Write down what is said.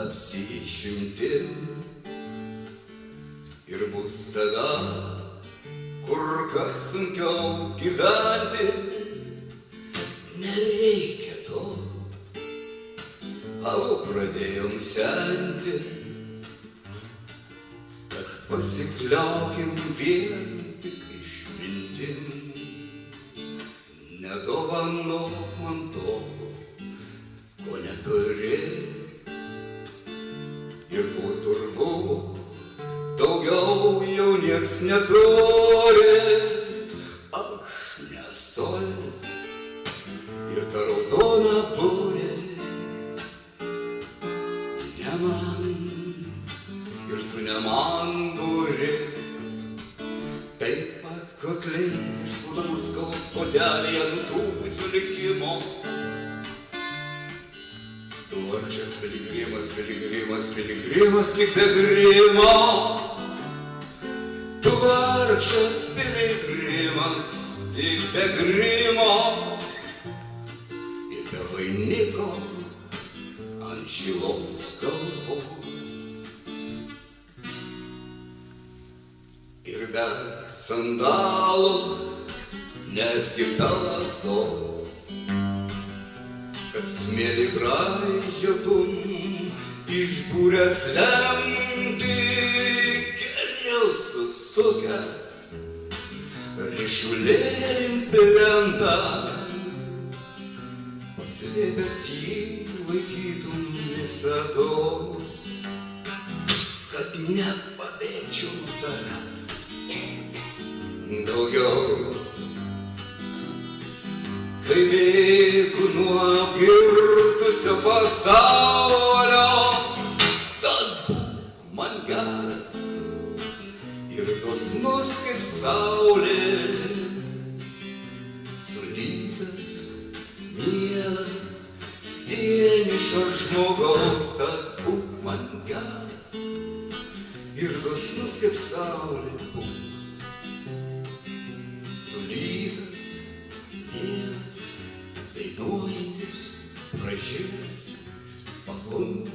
tapsi išimtim ir bus tada kur kas sunkiau gyventi. Nereikia to, abu pradėjom senti, kad pasikliaukim vien tik išmintim. Nedovanok man to, ko neturi, ir ko turbūt daugiau jau nieks neturi. Aš nesol ir ta raudona burė ne man, ir tu ne man burė. Taip atkakliai išpūdama skaus puodelėje nutrūkusio likimo. Tu vargšas piligrimas, piligrimas, piligrimas lyg be grimo. Tu vargšas piligrimas tik be grimo ir be vainiko ant žilos galvos. Ir be sandalų, netgi be lazdos, kad smėlį braižiotum išbūręs lemtį, geriau susukęs ryšulėlin plentą, paslėpęs jį laikytum visados, kad nepabėgčiau nuo tavęs daugiau. Kai bėgu nuo apgirtusio pasaulio, tad būk man geras ir dosnus kaip saulė, sulytas, mielas, vienišo žmogau, tad būk man geras ir dosnus kaip saulė, būk sulytas, mielas, dainuojantis, pražilęs, pagundęs.